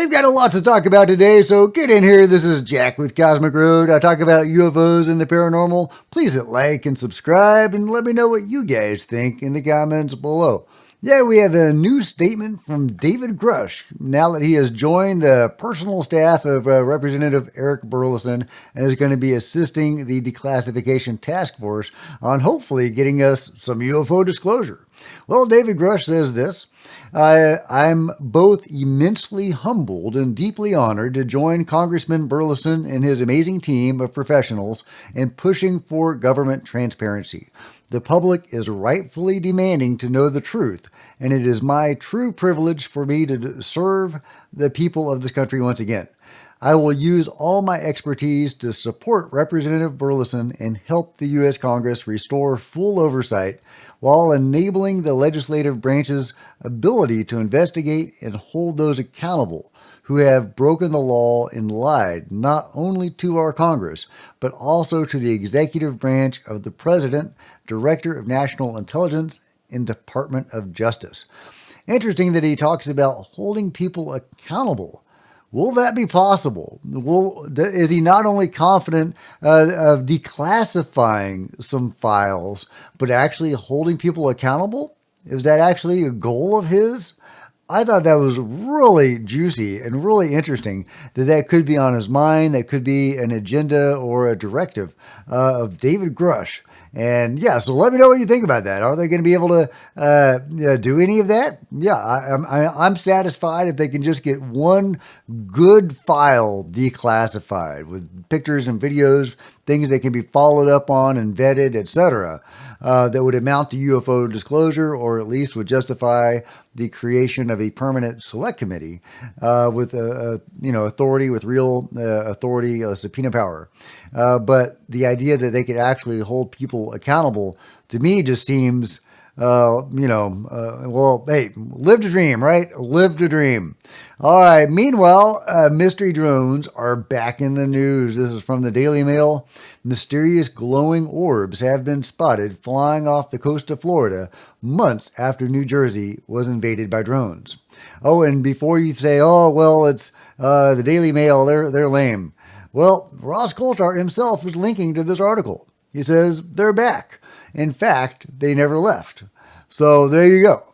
We've got a lot to talk about today, so get in here. This is Jack with Cosmic Road. I talk about UFOs and the paranormal. Please hit like and subscribe and let me know what you guys think in the comments below. Yeah, we have a new statement from David Grusch now that he has joined the personal staff of Representative Eric Burleson and is going to be assisting the declassification task force on hopefully getting us some UFO disclosure. Well, David Grusch says this. I'm both immensely humbled and deeply honored to join Congressman Burleson and his amazing team of professionals in pushing for government transparency. The public is rightfully demanding to know the truth, and it is my true privilege for me to serve the people of this country once again. I will use all my expertise to support Representative Burleson and help the U.S. Congress restore full oversight while enabling the legislative branch's ability to investigate and hold those accountable who have broken the law and lied not only to our Congress, but also to the executive branch of the President, Director of National Intelligence, and Department of Justice. Interesting that he talks about holding people accountable. Will that be possible? Is he not only confident of declassifying some files, but actually holding people accountable? Is that actually a goal of his? I thought that was really juicy and really interesting that could be on his mind. That could be an agenda or a directive of David Grusch. And yeah, so let me know what you think about that. Are they going to be able to do any of that? Yeah, I'm satisfied if they can just get one good file declassified with pictures and videos, things that can be followed up on and vetted, etc. That would amount to UFO disclosure, or at least would justify the creation of a permanent select committee with authority, with real authority, subpoena power. But the idea that they could actually hold people accountable to me just seems, well, hey, live to dream, right? Live to dream. All right. Meanwhile, mystery drones are back in the news. This is from the Daily Mail. Mysterious glowing orbs have been spotted flying off the coast of Florida months after New Jersey was invaded by drones. Oh, and before you say, oh, well, it's the Daily Mail, they're lame. Well, Ross Coulthart himself is linking to this article. He says they're back. In fact, they never left. So there you go.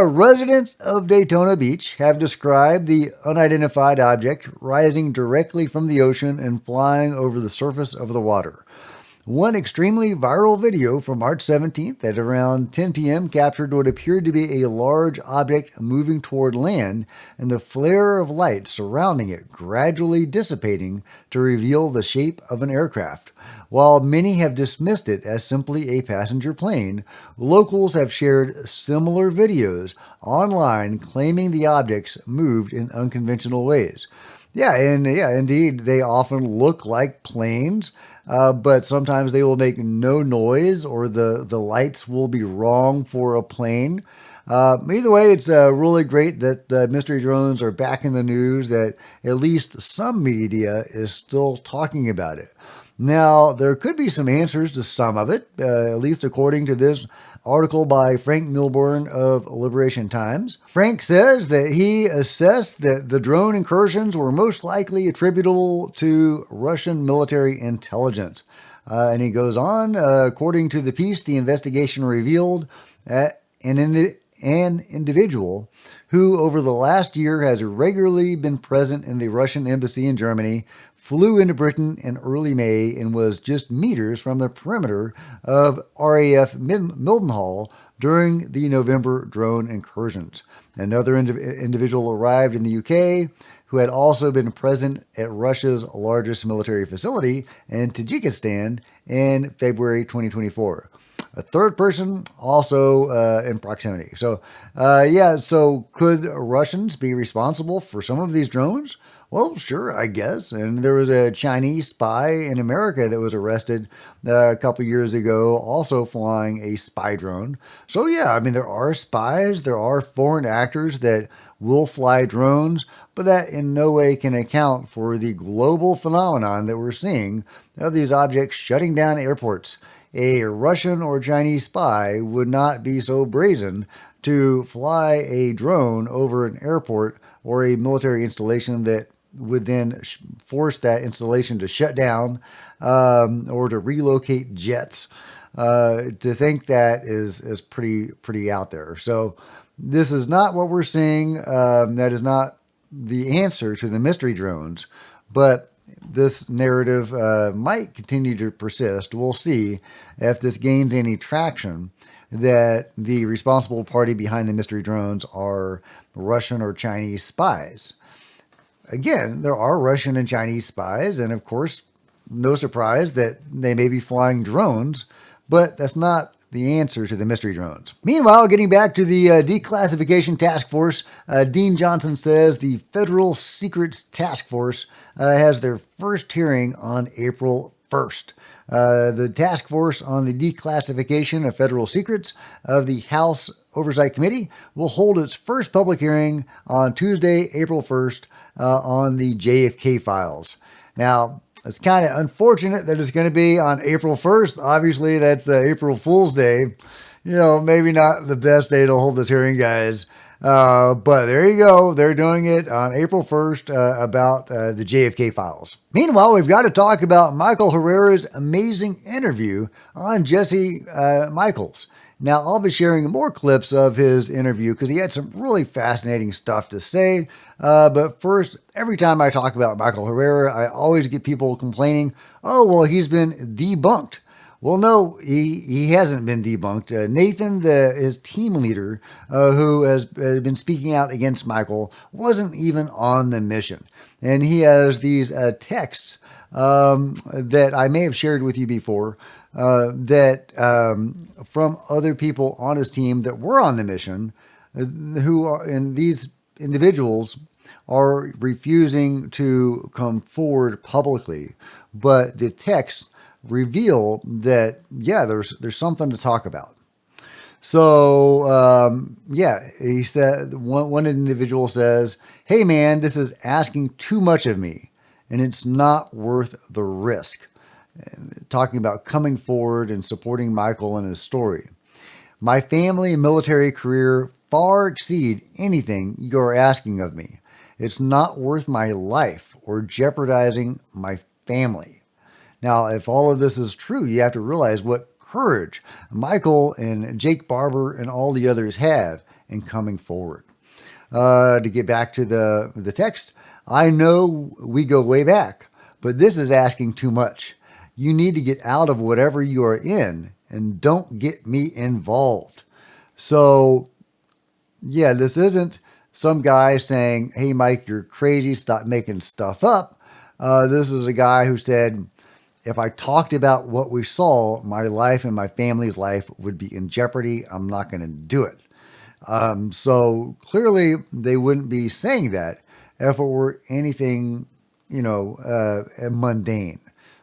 Residents of Daytona Beach have described the unidentified object rising directly from the ocean and flying over the surface of the water. One extremely viral video from March 17th at around 10 p.m. captured what appeared to be a large object moving toward land and the flare of light surrounding it gradually dissipating to reveal the shape of an aircraft. While many have dismissed it as simply a passenger plane, locals have shared similar videos online claiming the objects moved in unconventional ways. Yeah, indeed, they often look like planes, but sometimes they will make no noise or the lights will be wrong for a plane. Either way, it's really great that the mystery drones are back in the news, that at least some media is still talking about it. Now, there could be some answers to some of it, at least according to this article by Frank Milburn of Liberation Times. Frank says that he assessed that the drone incursions were most likely attributable to Russian military intelligence. And he goes on, according to the piece, the investigation revealed that an individual who over the last year has regularly been present in the Russian embassy in Germany flew into Britain in early May and was just meters from the perimeter of RAF Mildenhall during the November drone incursions. Another individual arrived in the UK who had also been present at Russia's largest military facility in Tajikistan in February 2024. A third person also in proximity. So could Russians be responsible for some of these drones? Well, sure, I guess. And there was a Chinese spy in America that was arrested a couple years ago, also flying a spy drone. So yeah, I mean, there are spies, there are foreign actors that will fly drones, but that in no way can account for the global phenomenon that we're seeing of these objects shutting down airports. A Russian or Chinese spy would not be so brazen to fly a drone over an airport or a military installation that would then force that installation to shut down or to relocate jets. To think that is pretty out there. So this is not what we're seeing. That is not the answer to the mystery drones, but this narrative might continue to persist. We'll see if this gains any traction, that the responsible party behind the mystery drones are Russian or Chinese spies. Again, there are Russian and Chinese spies, and of course, no surprise that they may be flying drones, but that's not the answer to the mystery drones. Meanwhile, getting back to the declassification task force, Dean Johnson says the Federal Secrets Task Force has their first hearing on April 1st. The task force on the declassification of federal secrets of the House Oversight Committee will hold its first public hearing on Tuesday, April 1st, on the JFK files. Now, it's kind of unfortunate that it's going to be on April 1st. Obviously, that's April Fool's Day. You know, maybe not the best day to hold this hearing, guys. But there you go. They're doing it on April 1st about the JFK files. Meanwhile, we've got to talk about Michael Herrera's amazing interview on Jesse Michaels. Now, I'll be sharing more clips of his interview because he had some really fascinating stuff to say. But first, every time I talk about Michael Herrera, I always get people complaining, oh, well, he's been debunked. Well, no, he hasn't been debunked. Nathan, his team leader, who has been speaking out against Michael, wasn't even on the mission. And he has these texts that I may have shared with you before, that from other people on his team that were on the mission, and these individuals are refusing to come forward publicly. But the texts reveal that, yeah, there's something to talk about. So, he said, one individual says, hey man, this is asking too much of me and it's not worth the risk. And talking about coming forward and supporting Michael and his story. My family and military career far exceed anything you're asking of me. It's not worth my life or jeopardizing my family. Now, if all of this is true, you have to realize what courage Michael and Jake Barber and all the others have in coming forward. To get back to the text, I know we go way back, but this is asking too much. You need to get out of whatever you are in and don't get me involved. So, yeah, this isn't some guy saying, hey, Mike, you're crazy, stop making stuff up. This is a guy who said, if I talked about what we saw, my life and my family's life would be in jeopardy. I'm not going to do it. So clearly they wouldn't be saying that if it were anything, mundane.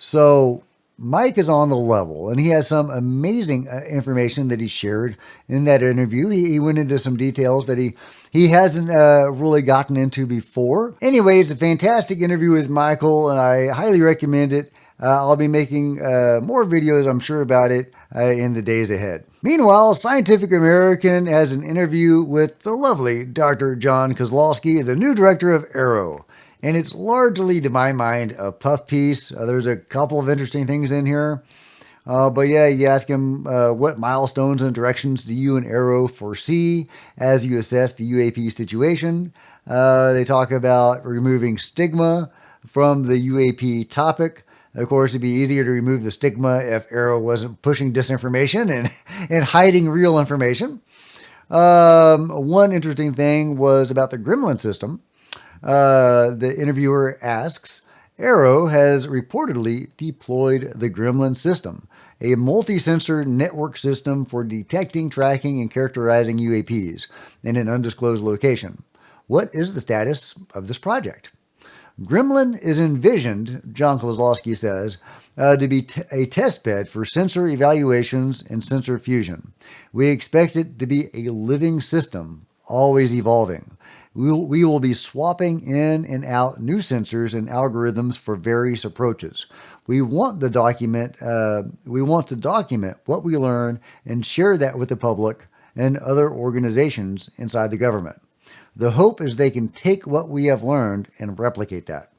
So Mike is on the level, and he has some amazing information that he shared in that interview. He went into some details that he hasn't really gotten into before. Anyway, it's a fantastic interview with Michael, and I highly recommend it. I'll be making more videos, I'm sure, about it in the days ahead. Meanwhile, Scientific American has an interview with the lovely Dr. John Kozlowski, the new director of AARO. And it's largely, to my mind, a puff piece. There's a couple of interesting things in here. But yeah, you ask him, what milestones and directions do you and AARO foresee as you assess the UAP situation? They talk about removing stigma from the UAP topic. Of course, it'd be easier to remove the stigma if AARO wasn't pushing disinformation and hiding real information. One interesting thing was about the gremlin system. The interviewer asks, AARO has reportedly deployed the gremlin system, a multi-sensor network system for detecting, tracking, and characterizing UAPs in an undisclosed location. What is the status of this project? Gremlin is envisioned, John Kozlowski says, to be a test bed for sensor evaluations and sensor fusion. We expect it to be a living system, always evolving. We will be swapping in and out new sensors and algorithms for various approaches. We want to document what we learn and share that with the public and other organizations inside the government. The hope is they can take what we have learned and replicate that.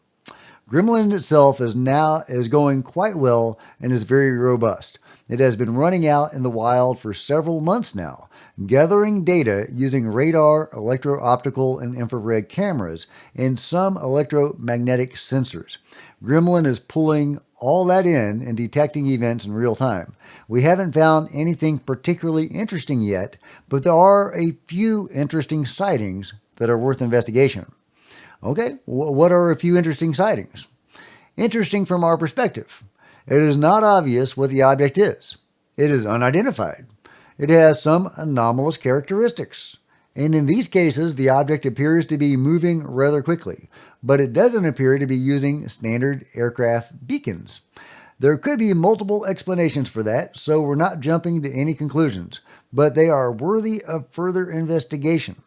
Gremlin itself is going quite well and is very robust. It has been running out in the wild for several months now, gathering data using radar, electro-optical, and infrared cameras, and some electromagnetic sensors. Gremlin is pulling all that in and detecting events in real time. We haven't found anything particularly interesting yet, but there are a few interesting sightings that are worth investigation. Okay, what are a few interesting sightings? Interesting from our perspective. It is not obvious what the object is. It is unidentified. It has some anomalous characteristics. And in these cases, the object appears to be moving rather quickly, but it doesn't appear to be using standard aircraft beacons. There could be multiple explanations for that, so we're not jumping to any conclusions, but they are worthy of further investigation.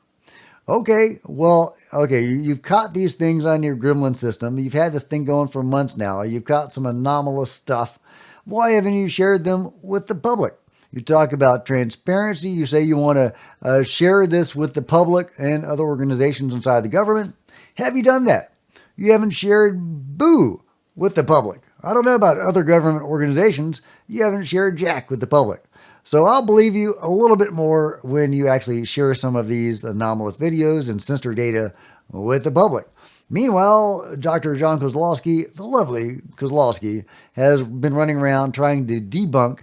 Okay, you've caught these things on your Gremlin system. You've had this thing going for months now. You've caught some anomalous stuff. Why haven't you shared them with the public? You talk about transparency. You say you want to share this with the public and other organizations inside the government. Have you done that? You haven't shared boo with the public. I don't know about other government organizations. You haven't shared jack with the public. So I'll believe you a little bit more when you actually share some of these anomalous videos and sensor data with the public. Meanwhile, Dr. John Kozlowski, the lovely Kozlowski, has been running around trying to debunk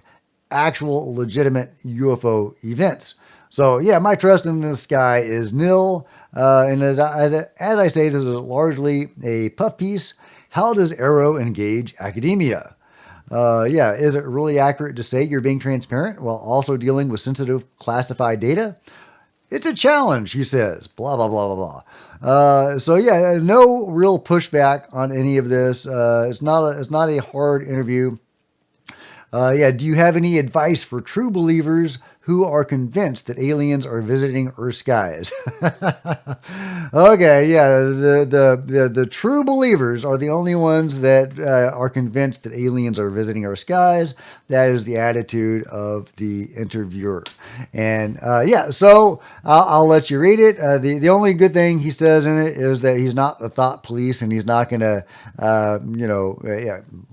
actual legitimate UFO events. So yeah, my trust in this guy is nil. And as I say, this is largely a puff piece. How does AARO engage academia? Is it really accurate to say you're being transparent while also dealing with sensitive classified data? It's a challenge, he says. Blah, blah, blah, blah, blah. No real pushback on any of this. It's not a hard interview. Do you have any advice for true believers who are convinced that aliens are visiting Earth's skies? The true believers are the only ones that are convinced that aliens are visiting our skies. That is the attitude of the interviewer. And so I'll let you read it. The only good thing he says in it is that he's not the thought police, and he's not going to,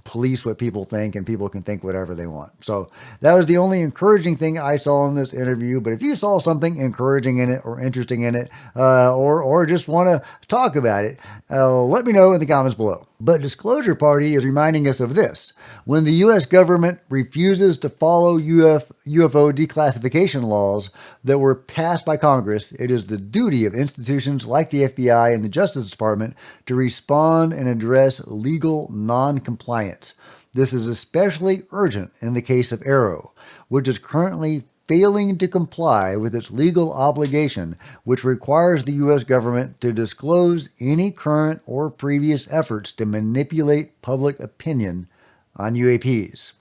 police what people think, and people can think whatever they want. So that was the only encouraging thing I saw in this interview. But if you saw something encouraging in it or interesting in it, or just want to talk about it, let me know in the comments below. But Disclosure Party is reminding us of this. When the U.S. government refuses to follow UFO declassification laws that were passed by Congress, it is the duty of institutions like the FBI and the Justice Department to respond and address legal non-compliance. This is especially urgent in the case of AARO, which is currently failing to comply with its legal obligation, which requires the U.S. government to disclose any current or previous efforts to manipulate public opinion on UAPs.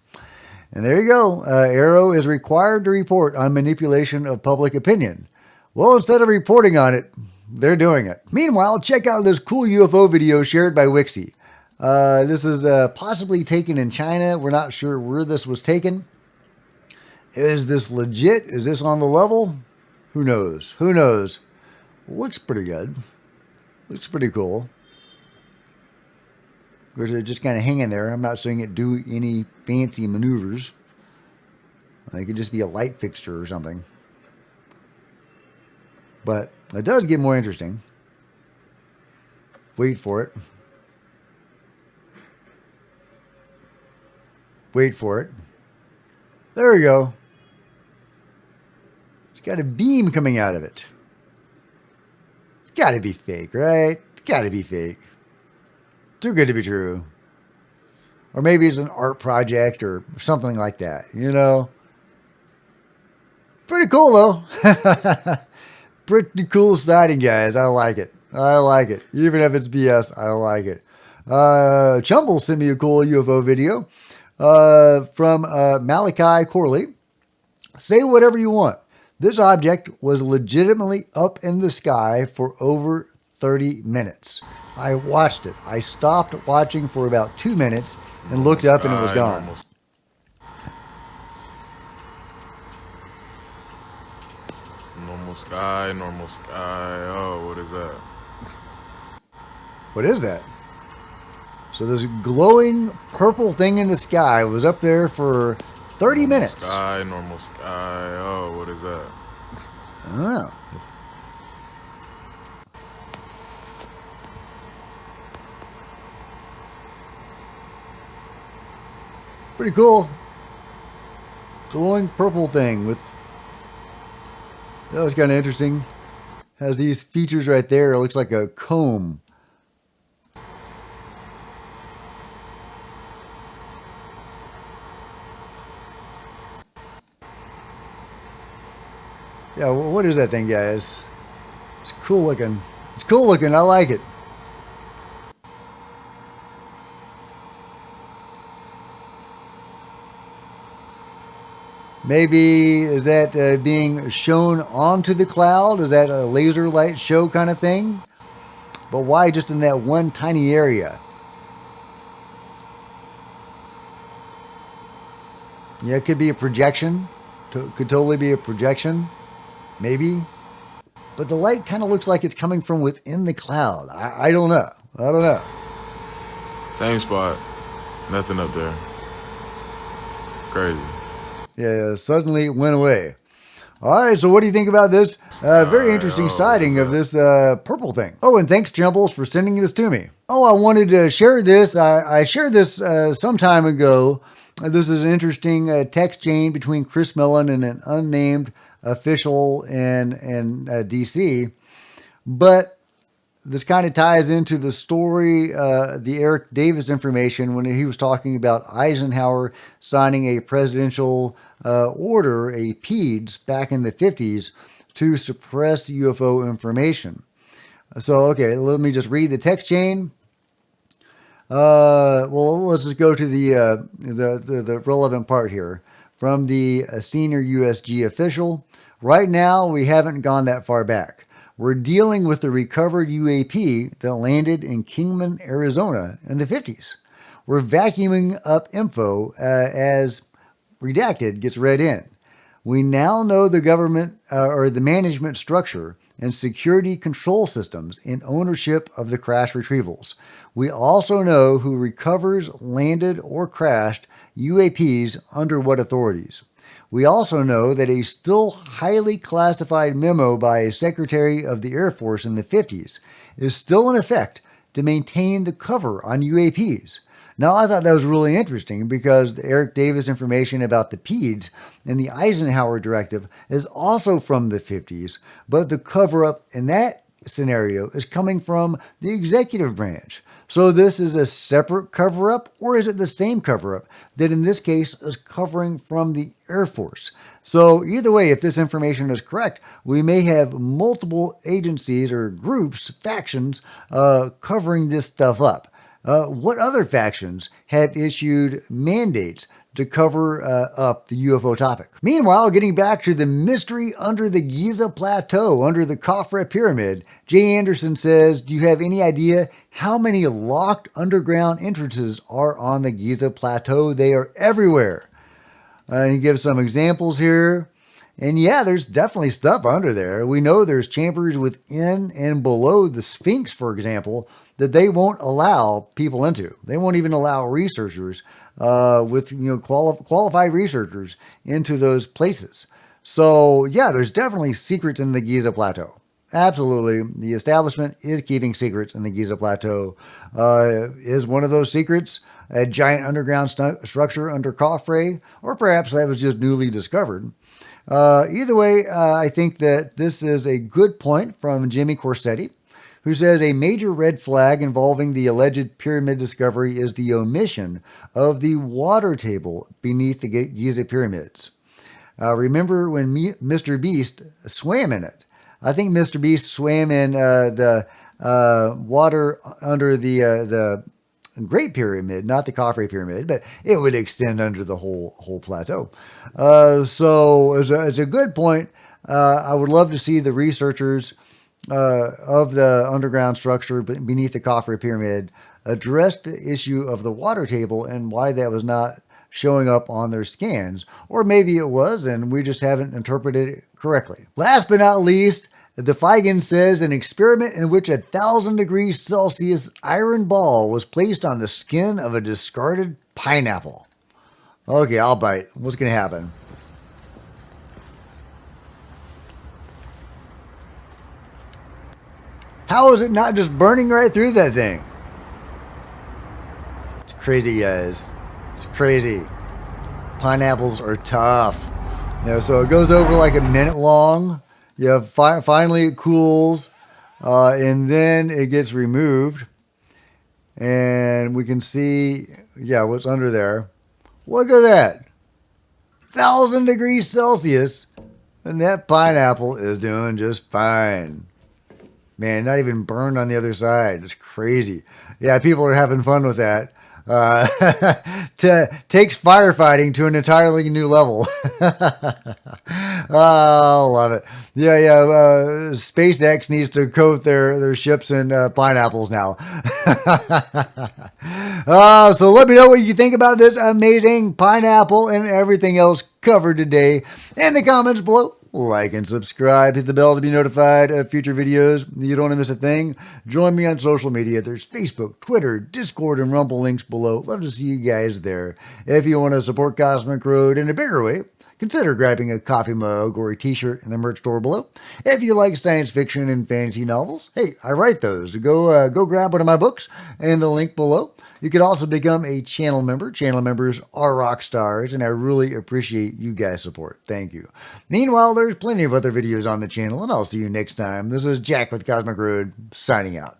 And there you go. AARO is required to report on manipulation of public opinion. Well, instead of reporting on it, they're doing it. Meanwhile, check out this cool UFO video shared by Wixie. This is possibly taken in China. We're not sure where this was taken. Is this legit? Is this on the level? Who knows? Who knows? Looks pretty good. Looks pretty cool. Of course, it's just kind of hanging there. I'm not seeing it do any fancy maneuvers. It could just be a light fixture or something. But it does get more interesting. Wait for it. Wait for it. There we go. It's got a beam coming out of it. It's got to be fake, right? It's got to be fake. Too good to be true. Or maybe it's an art project or something like that, Pretty cool, though. Pretty cool sighting, guys. I like it. I like it. Even if it's BS, I like it. Chumble sent me a cool UFO video from Malachi Corley. Say whatever you want. This object was legitimately up in the sky for over 30 minutes. I watched it. I stopped watching for about 2 minutes and looked up and it was gone. Normal sky. Oh, what is that? What is that? So this glowing purple thing in the sky was up there for 30 minutes. Normal sky. Oh, what is that? I don't know. Pretty cool. Glowing purple thing with... That was kind of interesting. Has these features right there. It looks like a comb. Yeah, what is that thing, guys? It's cool looking. It's cool looking. I like it. Maybe is that being shown onto the cloud? Is that a laser light show kind of thing? But why just in that one tiny area? Yeah, it could be a projection. Could totally be a projection. Maybe. But the light kind of looks like it's coming from within the cloud. I don't know. I don't know. Same spot. Nothing up there. Crazy. Yeah, suddenly it went away. All right, so what do you think about this very interesting sighting of this purple thing? Oh, and thanks, Jumbles, for sending this to me. Oh, I wanted to share this. I shared this some time ago. This is an interesting text chain between Chris Mellon and an unnamed official in D.C., but this kind of ties into the story, the Eric Davis information when he was talking about Eisenhower signing a presidential order, a PEDS, back in the 50s to suppress UFO information. So, okay, let me just read the text chain. Well, let's just go to the relevant part here. From the senior USG official, right now we haven't gone that far back. We're dealing with the recovered UAP that landed in Kingman, Arizona in the 50s. We're vacuuming up info as redacted gets read in. We now know the government or the management structure and security control systems in ownership of the crash retrievals. We also know who recovers landed or crashed UAPs under what authorities. We also know that a still highly classified memo by a Secretary of the Air Force in the 50s is still in effect to maintain the cover on UAPs. Now, I thought that was really interesting because the Eric Davis information about the PEDS and the Eisenhower directive is also from the 50s, but the cover-up in that scenario is coming from the executive branch. So this is a separate cover-up, or is it the same cover-up that in this case is covering from the Air Force? So either way, if this information is correct, we may have multiple agencies or groups, factions, covering this stuff up. What other factions have issued mandates to cover up the UFO topic? Meanwhile, getting back to the mystery under the Giza plateau, under the Khafre pyramid, Jay Anderson says, do you have any idea how many locked underground entrances are on the Giza plateau? They are everywhere. And he gives some examples here. And yeah, there's definitely stuff under there. We know there's chambers within and below the Sphinx, for example, that they won't allow people into. They won't even allow researchers with qualified researchers into those places. So yeah, there's definitely secrets in the Giza plateau. Absolutely, the establishment is keeping secrets in the Giza plateau. Is one of those secrets a giant underground structure under Khafre, or perhaps that was just newly discovered? Either way, I think that this is a good point from Jimmy Corsetti, who says a major red flag involving the alleged pyramid discovery is the omission of the water table beneath the Giza pyramids. Remember when Mr. Beast swam in it? I think Mr. Beast swam in the water under the Great Pyramid, not the Khafre Pyramid, but it would extend under the whole plateau. So it's a good point. I would love to see the researchers of the underground structure beneath the Khafre Pyramid address the issue of the water table and why that was not showing up on their scans. Or maybe it was, and we just haven't interpreted it correctly. Last but not least, the Feigen says an experiment in which 1,000 degrees Celsius iron ball was placed on the skin of a discarded pineapple. Okay, I'll bite. What's going to happen? How is it not just burning right through that thing? It's crazy, guys. It's crazy. Pineapples are tough. So it goes over like a minute long. Finally it cools, and then it gets removed, and we can see, what's under there. Look at that, 1,000 degrees Celsius, and that pineapple is doing just fine. Man, not even burned on the other side. It's crazy. Yeah, people are having fun with that. Takes firefighting to an entirely new level. Oh, love it. SpaceX needs to coat their ships in pineapples now. So let me know what you think about this amazing pineapple and everything else covered today in the comments below. Like and subscribe. Hit the bell to be notified of future videos. You don't want to miss a thing. Join me on social media. There's Facebook, Twitter, Discord, and Rumble links below. Love to see you guys there. If you want to support Cosmic Road in a bigger way, consider grabbing a coffee mug or a t-shirt in the merch store below. If you like science fiction and fantasy novels, hey, I write those. Go grab one of my books in the link below. You could also become a channel member. Channel members are rock stars, and I really appreciate you guys' support. Thank you. Meanwhile, there's plenty of other videos on the channel, and I'll see you next time. This is Jack with Cosmic Road, signing out.